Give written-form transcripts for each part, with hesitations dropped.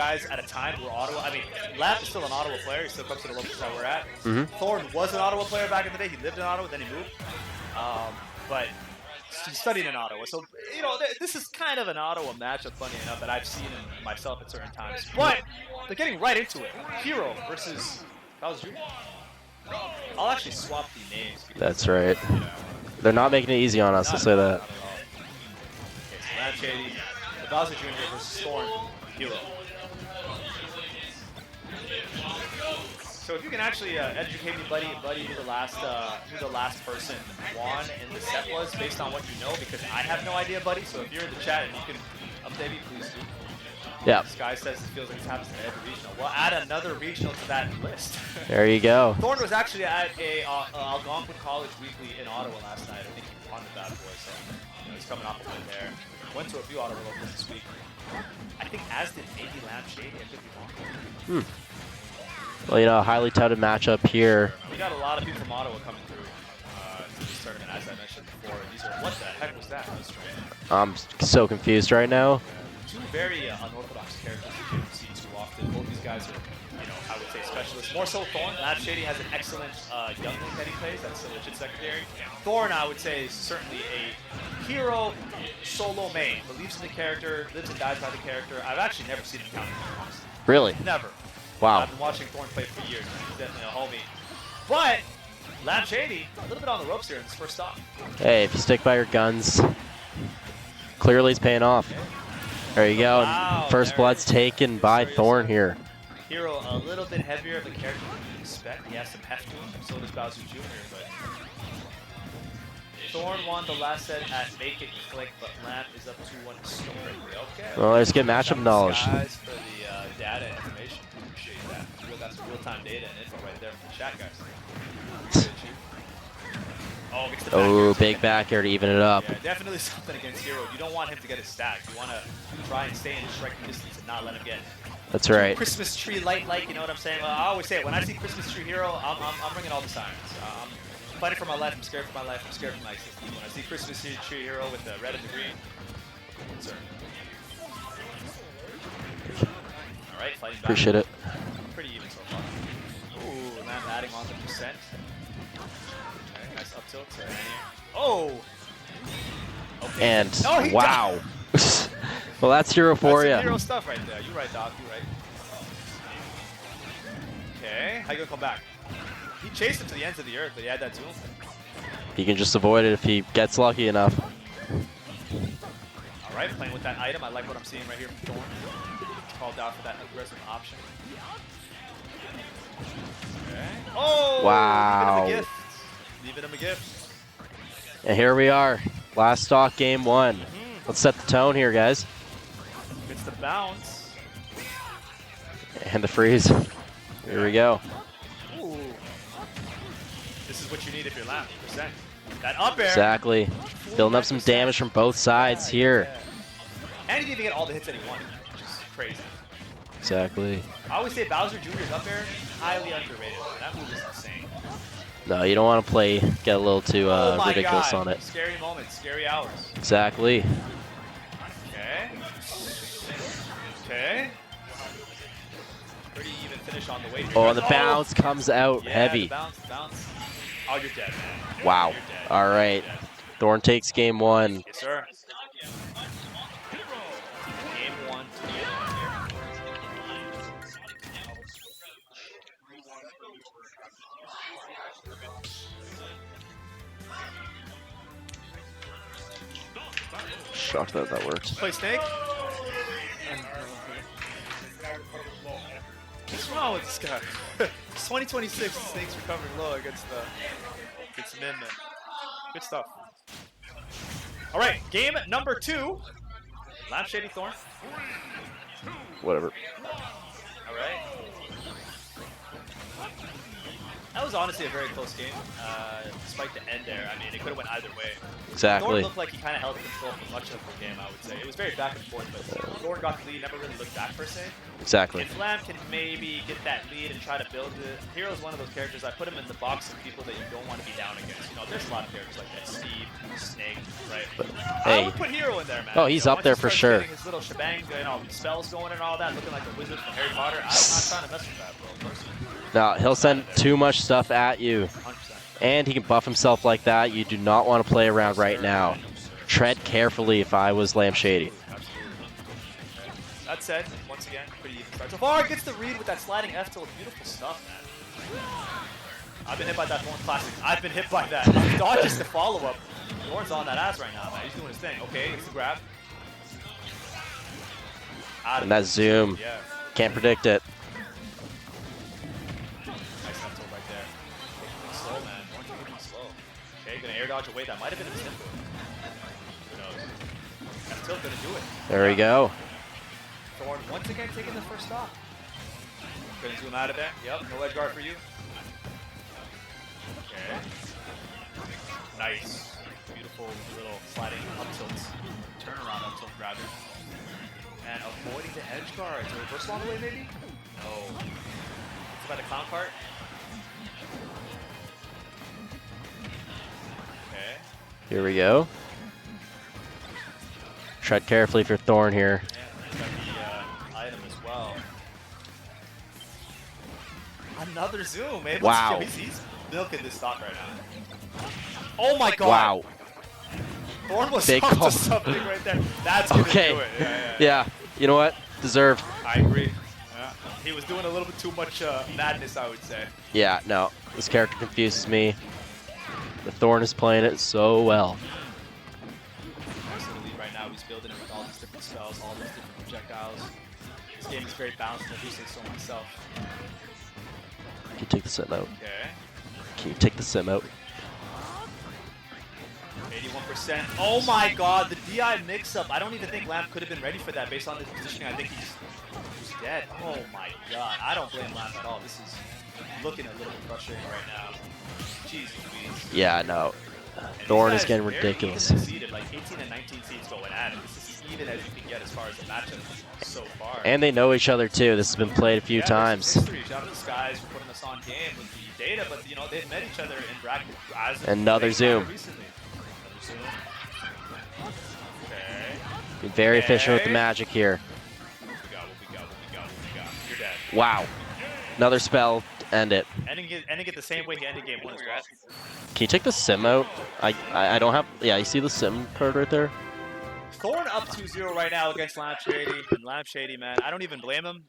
guys at a time were Ottawa. I mean, Lamp is still an Ottawa player. He still comes to the locals that we're at. Thorn was an Ottawa player back in the day. He lived in Ottawa, then he moved. But he studied in Ottawa. So, you know, this is kind of an Ottawa matchup, funny enough, that I've seen in myself at certain times. But they're getting right into it. Hero versus Bowser Jr. I'll actually swap the names. That's right. They're not making it easy on us, I'll say that. Okay, so LampShady, the Bowser Jr. versus Thorn, Hero. So if you can actually educate me, buddy, who the last person won in the set was, based on what you know, because I have no idea, buddy. So if you're in the chat and you can update me, please do. Yeah. This guy says it feels like it's happening to every regional. We'll add another regional to that list. There you go. Thorn was actually at a Algonquin College Weekly in Ottawa last night. I think he won the bad boy, so he's coming off a win there. Went to a few Ottawa locals this week. I think as did maybe LampShady. I could be wrong. Well, you know, a highly touted matchup here. We got a lot of people from Ottawa coming through to this tournament, as I mentioned before. These are, what the heck was that? I'm so confused right now. Two very unorthodox characters you don't see too often. Both these guys are, you know, I would say specialists. More so Thorn. LampShady has an excellent young link that he plays. That's a legit secondary. Thorn, I would say, is certainly a hero solo main. Believes in the character, lives and dies by the character. I've actually never seen him counter, honestly. Really? Never. Wow. I've been watching Thorn play for years. He's definitely a homie. But LampShady, a little bit on the ropes here in this first stop. Hey, if you stick by your guns, clearly it's paying off. Okay. There you go. Wow, First blood's taken by Thorn here. Hero, a little bit heavier of a character than you expect. He has some heft to him. So does Bowser Jr. But Thorn won the last set at Make It Click, but Lamp is up 2-1 historically. Okay. Well, let's get matchup knowledge. Guys for the data information. Appreciate that. That's real-time data and info right there from the chat, guys. Appreciate you. Oh, gets the back air. Big back air to even it up. Yeah, definitely something against Hero. You don't want him to get his stack. You want to try and stay in striking distance and not let him get. That's right. Christmas tree light, you know what I'm saying? Well, I always say it. When I see Christmas tree Hero, I'm ringing all the sirens. I'm fighting for my life. I'm scared for my life. I'm scared for my existence. When I see Christmas tree Hero with the red and the green, I'm concerned. All right, fighting back. Appreciate it. Pretty even so far. Ooh, Lamp adding on the percent. Okay, nice up tilt. Oh. Okay. And oh, he wow. Well, that's Hero for you. That's Hero stuff right there. You're right, Doc. You're right. Okay, how you gonna come back? He chased him to the ends of the earth, but he had that duel. He can just avoid it if he gets lucky enough. All right, playing with that item. I like what I'm seeing right here from Thorn. It's called out for that aggressive option. Okay. Oh! Wow. Leaving him a gift. Leaving him a gift. And here we are. Last stock, game one. Let's set the tone here, guys. Gets the bounce. And the freeze. Here we go. Ooh. This is what you need if you're Lamp. Percent. That up air. Exactly. Building up some damage from both sides here. Yeah. And he didn't even get all the hits that he wanted, which is crazy. Exactly. I always say Bowser Jr.'s up air, highly underrated. That move is insane. No, you don't want to get a little too Oh my ridiculous God. on it. Scary moments, scary hours. Exactly. Okay. Okay. Pretty even finish on the way. Oh, and the bounce comes out heavy. The bounce, the bounce. Oh, you're dead, man. Wow. You're dead. All right. Thorn takes game one. Yes, sir. Game one. Shocked that worked. Play Snake. What's wrong with this guy? It's 2026. Snake's recovering low against Min. Good stuff. All right, game number 2. LampShady Thorn. Whatever. All right. That was honestly a very close game, despite the end there. I mean, it could have went either way. Exactly. Thorn looked like he kind of held control for much of the game, I would say. It was very back and forth, but Thorn got the lead, never really looked back per se. Exactly. If Lamp can maybe get that lead and try to build it, Hero's one of those characters, I put him in the box of people that you don't want to be down against. You know, there's a lot of characters like that, Steve, Snake, right? But, I hey. would put Hero in there, man. Oh, he's up there for sure. His little shebang, you know, spells going and all that, looking like a wizard from Harry Potter. I'm not trying to mess with that, bro, personally. No, he'll send too much stuff at you. 100%. And he can buff himself like that. You do not want to play around right now. Tread carefully if I was LampShady. That said, once again, pretty even start. So far, gets the read with that sliding F tilt. Beautiful stuff, man. I've been hit by that Thorn classic. I've been hit by that. Dodges the follow-up. Thorn's on that ass right now, man. He's doing his thing. Okay, it's the grab. And that zoom. Yeah. Can't predict it. Nice F tilt right there. Slow, man. Thorn's moving slow. Okay, gonna air dodge away. That might have been a simple. Who knows? F tilt gonna do it. There we go. Thorn once again taking the first stop. Gonna zoom out of there. Yep, no edge guard for you. Okay. Nice. Beautiful little sliding up tilts. Turnaround up tilt grabber. And avoiding the edge guard. So reversal on the way maybe? No. It's about the clown cart. Okay. Here we go. Tread carefully for Thorn here. Yeah, he's got the item as well. Another zoom, man. Wow. He's milking this stock right now. Oh my god. Wow. Thorn was Big up call. to something right there. That's gonna Okay. do it. Yeah. You know what? Deserved. I agree. Yeah. He was doing a little bit too much madness, I would say. Yeah, no. This character confuses me. The Thorn is playing it so well. Nice little lead right now. He's building it with all these different spells, all these different projectiles. This game is very balanced, I do say so myself. Can you take the sim out? Okay. Can you take the sim out? 81%. Oh my god, the DI mix-up. I don't even think Lamp could have been ready for that based on his positioning. I think he's dead. Oh my god. I don't blame Lamp at all. This is looking a little bit frustrating right now. Jeez Louise. Yeah, no. And Thorn these is guys getting very ridiculous. evenly seeded, like 18 and 19 seeds going at it. This is as even as you can get as far as the matchup so far. And they know each other too. This has been played a few times. History. Shout out to the Skies for putting us on game with the data, but you know they've met each other in bracket as Another zoom. Recently. Another zoom. Okay. Be very efficient with the magic here. What we got. You're dead. Wow. Another spell to end it. Ending it the same way he ended game 1 as well. Can you take the sim out? I don't have. Yeah, you see the sim card right there? Thorn up 2-0 right now against LampShady. And LampShady, man, I don't even blame him.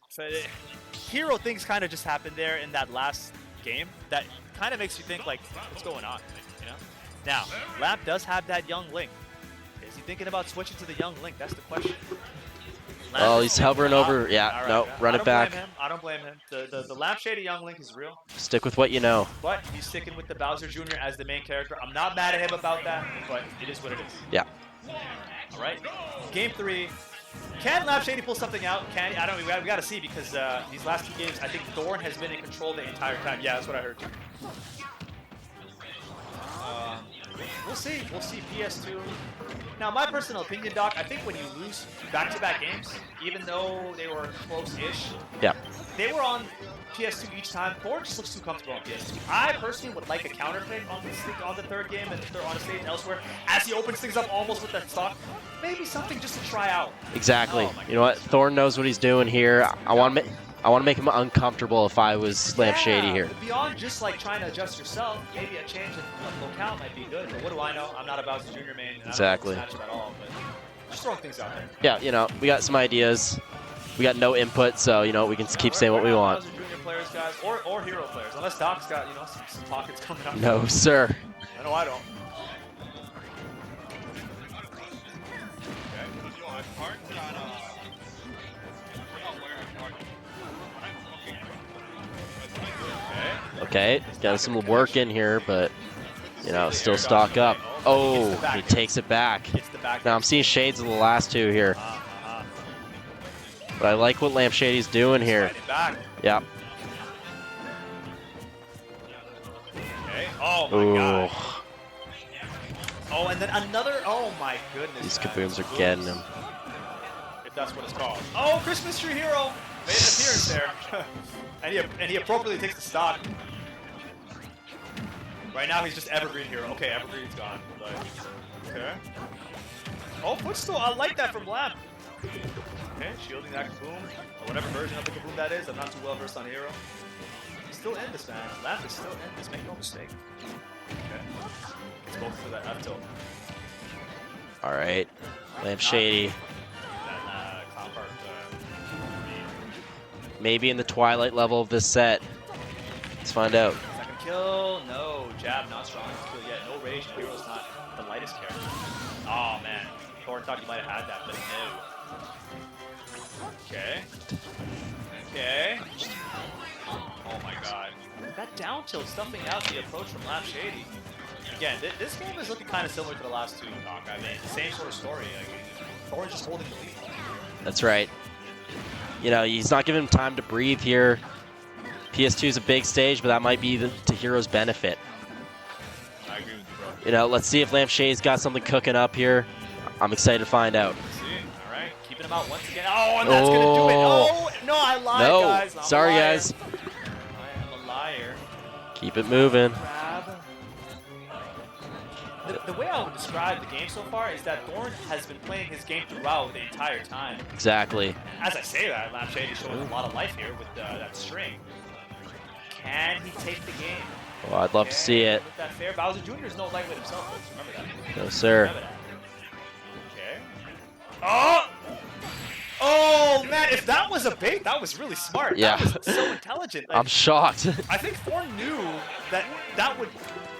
Hero things kind of just happened there in that last game that kind of makes you think, like, what's going on, you know? Now, Lamp does have that young Link. Is he thinking about switching to the young Link? That's the question. Lamp Oh, he's hovering over. Yeah, right, no, run it back. I don't blame him. The LampShady young Link is real. Stick with what you know. But he's sticking with the Bowser Jr. as the main character. I'm not mad at him about that, but it is what it is. Yeah. All right. Game 3. Can LampShady pull something out? Can he? I don't know. We got to see because these last 2 games, I think Thorn has been in control the entire time. Yeah, that's what I heard. We'll see. We'll see. PS2. Now, my personal opinion, Doc, I think when you lose back-to-back games, even though they were close-ish, Yeah. they were on PS2 each time. Thorn just looks too comfortable on PS2. I personally would like a counterpick on the third game and on a stage elsewhere as he opens things up almost with that stock. Maybe something just to try out. Exactly. Oh, You know what? Thorn knows what he's doing here. I want to make him uncomfortable if I was LampShady here. Beyond just like trying to adjust yourself, maybe a change in locale might be good. But what do I know? I'm not a Bowser Jr. main. And Exactly. I don't know this matchup at all, but just throwing things out there. Yeah, you know, we got some ideas. We got no input, so you know we can keep saying what we want. Bowser Jr. players, guys, or hero players, unless Doc's got some pockets coming up. No, sir. I know I don't. Okay, got some work in here, but you know, still stock up. Oh, he takes it back. Now I'm seeing shades of the last 2 here. But I like what LampShady's doing here. Yeah. my god. Oh, and then another. Oh my goodness. These man. kabooms are getting him. If that's what it's called. Oh, Christmas Tree Hero made an appearance there. and he appropriately takes the stock. Right now he's just Evergreen Hero. Okay, Evergreen's gone. But, okay. Oh, footstool. I like that from Lamp. Okay, shielding that kaboom. Or whatever version of the kaboom that is. I'm not too well versed on Hero. He's still in this, man. Lamp is still in this. Make no mistake. Okay. Let's go for that F tilt. All right. LampShady. Maybe in the twilight level of this set. Let's find out. Second kill. No. Jab not strong enough to kill yet. No rage. Hero's not the lightest character. Oh, man. Thorn thought he might have had that, but no. Okay. Okay. Oh, my God. That down tilt stuffing out the approach from LampShady. Again, this game is looking kind of similar to the last two, Doc. I mean, same sort of story. Like, Thorn's just holding the lead. That's right. You know, he's not giving him time to breathe here. PS2 is a big stage, but that might be to Hero's benefit. I agree with you, bro. You know, let's see if LampShady's got something cooking up here. I'm excited to find out. Let's see. All right, keeping him out once again. Oh, and that's gonna do it. Oh, no, I lied, guys. I'm sorry, a liar. guys. I am a liar. Keep it moving. The way I would describe the game so far is that Thorn has been playing his game throughout the entire time. Exactly. As I say that, LampShady showing a lot of life here with that string. Can he take the game? Oh, I'd love to see it. With that fair, Bowser Jr. is no lightweight himself, folks. Remember that. No, sir. Remember that. Okay. Oh! Oh, man, if that was a bait, that was really smart. Yeah. That was so intelligent. Like, I'm shocked. I think Thorn knew that that would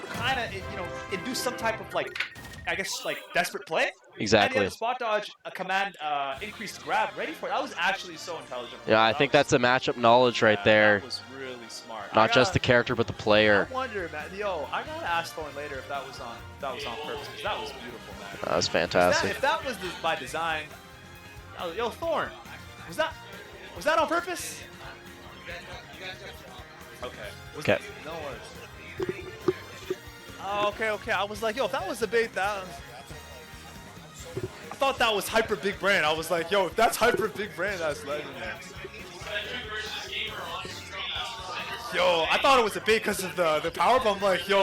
kind of, you know, induce some type of, like, I guess, like, desperate play. Exactly. And he had a spot dodge, a command, increased grab ready for it. That was actually so intelligent. Yeah, I think that's a matchup knowledge right there. That was really smart. Not just the character, but the player. I wonder, man. Yo, I gotta ask Thorn later if that was on purpose, because that was beautiful, man. That was fantastic. If that was by design, yo, Thorn, was that on purpose? Okay. Okay. No worries. Oh, okay. I was like, yo, if that was the bait, I thought that was hyper big brain. I was like, yo, if that's hyper big brain, that's legendary. Yo, I thought it was a bait because of the power, but I'm like, yo.